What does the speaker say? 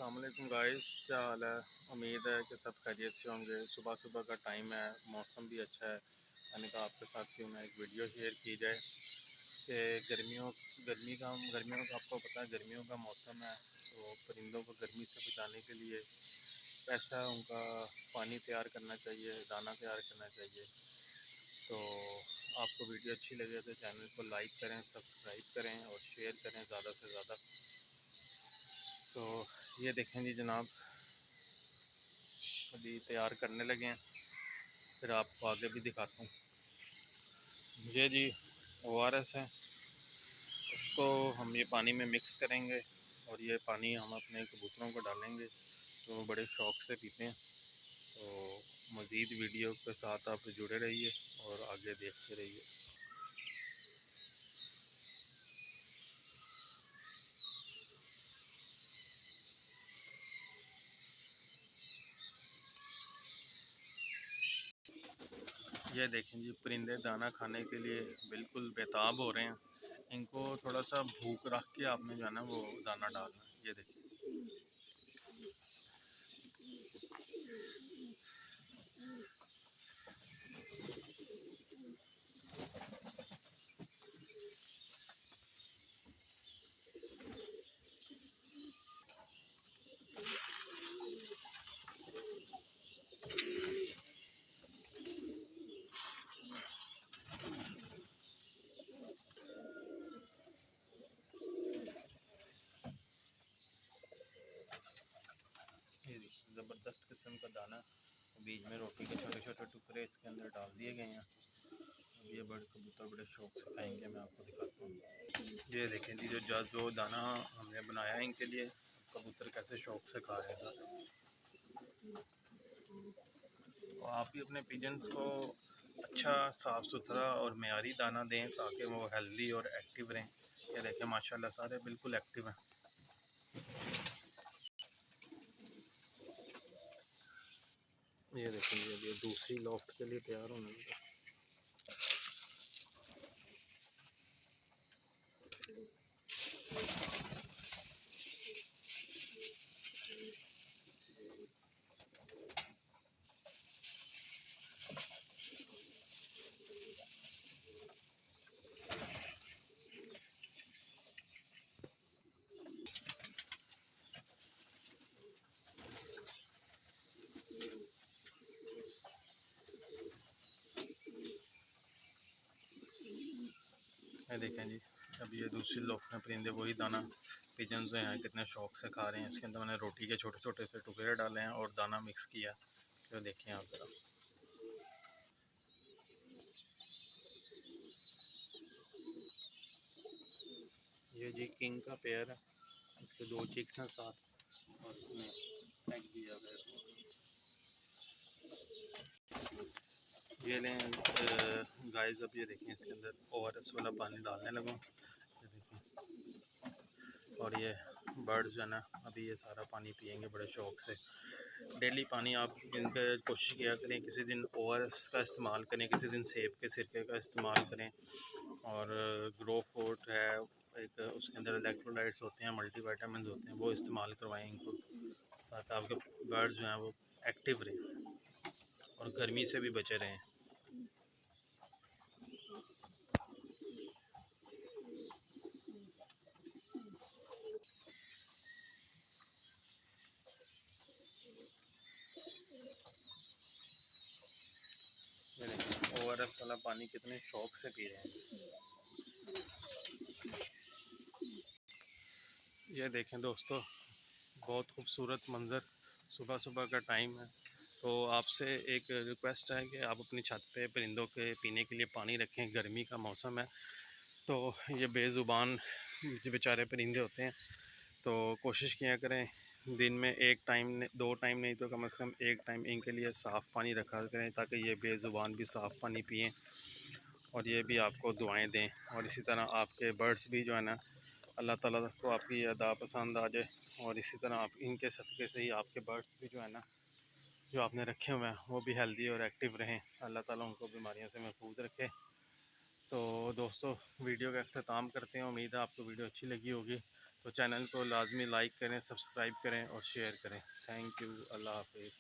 अस्सलाम वालेकुम गाइस, क्या हाल है। उम्मीद है कि सब खैरियत से होंगे। सुबह सुबह का टाइम है, मौसम भी अच्छा है। मैंने कहा आपके साथ क्यों ना एक वीडियो शेयर की जाए कि गर्मियों का आपको पता है, गर्मियों का मौसम है। तो परिंदों को गर्मी से बचाने के लिए ऐसा उनका पानी तैयार करना चाहिए, दाना तैयार करना चाहिए। तो आपको वीडियो अच्छी लगे तो चैनल को लाइक करें, सब्सक्राइब करें और शेयर करें ज़्यादा से ज़्यादा। तो ये देखें जी जनाब, अभी तैयार करने लगे हैं, फिर आपको आगे भी दिखाता हूँ। ये जी ORS है, इसको हम ये पानी में मिक्स करेंगे और ये पानी हम अपने कबूतरों को डालेंगे तो वो बड़े शौक़ से पीते हैं। तो मज़ीद वीडियो के साथ आप जुड़े रहिए और आगे देखते रहिए। ये देखें जी, परिंदे दाना खाने के लिए बिल्कुल बेताब हो रहे हैं। इनको थोड़ा सा भूख रख के आपने जो है ना वो दाना डालना है। ये देखिए, ये देखिए ज़बरदस्त किस्म का दाना, बीच में रोटी के छोटे छोटे टुकड़े इसके अंदर डाल दिए गए हैं। ये बड़े कबूतर बड़े शौक से खाएंगे, मैं आपको दिखाता हूँ। ये देखें जी, जो दाना हमने बनाया है इनके लिए, कबूतर कैसे शौक से खा रहे हैं सारे। तो आप भी अपने पिजन्स को अच्छा साफ़ सुथरा और मेयारी दाना दें ताकि वो हेल्दी और एक्टिव रहें। ये देखें माशाल्लाह सारे बिल्कुल एक्टिव हैं। ये देखें ये दूसरी लॉफ्ट के लिए तैयार होने लगा। ये देखें जी, अब ये दूसरी लॉफ्ट में परिंदे वही दाना पिजन जो हैं कितने शौक से खा रहे हैं। इसके अंदर मैंने रोटी के छोटे छोटे से टुकड़े डाले हैं और दाना मिक्स किया। तो देखें आप ज़रा, ये जी किंग का पेयर है, इसके 2 चिक्स हैं साथ और इसमें एग दिया गया है। ये लें गाइस, अब ये देखें इसके अंदर ORS वाला पानी डालने लगा, ये देखें। और ये बर्ड्स जो है ना अभी ये सारा पानी पियेंगे बड़े शौक़ से। डेली पानी आप इनके कोशिश किया करें, किसी दिन ORS का इस्तेमाल करें, किसी दिन सेब के सिरके का इस्तेमाल करें। और ग्रो फूड है एक, उसके अंदर इलेक्ट्रोलाइट्स होते हैं, मल्टीविटामिन होते हैं, वो इस्तेमाल करवाएं इनको ताकि आपके बर्ड्स जो हैं वो एक्टिव रहें और गर्मी से भी बचे रहें। ये देखें ORS वाला पानी कितने शौक से पी रहे हैं। ये देखें दोस्तों, बहुत खूबसूरत मंज़र, सुबह सुबह का टाइम है। तो आपसे एक रिक्वेस्ट है कि आप अपनी छत पे परिंदों के पीने के लिए पानी रखें। गर्मी का मौसम है तो ये बेज़ुबान जो बेचारे परिंदे होते हैं, तो कोशिश किया करें दिन में 1 टाइम 2 टाइम नहीं तो कम से कम 1 टाइम इनके लिए साफ़ पानी रखा करें ताकि ये बेज़ुबान भी साफ़ पानी पिएँ और ये भी आपको दुआएं दें। और इसी तरह आपके बर्ड्स भी जो है ना, अल्लाह ताला को आपकी ये अदा पसंद आ जाए और इसी तरह आप इनके सदक़े से ही आपके बर्ड्स भी जो है ना, जो आपने रखे हुए हैं वो भी हेल्दी और एक्टिव रहें। अल्लाह ताला उनको बीमारियों से महफूज रखे। तो दोस्तों वीडियो का अख्ताम करते हैं। उम्मीद है आपको वीडियो अच्छी लगी होगी। तो चैनल को लाजमी लाइक करें, सब्सक्राइब करें और शेयर करें। Thank you. अल्लाह हाफिज़।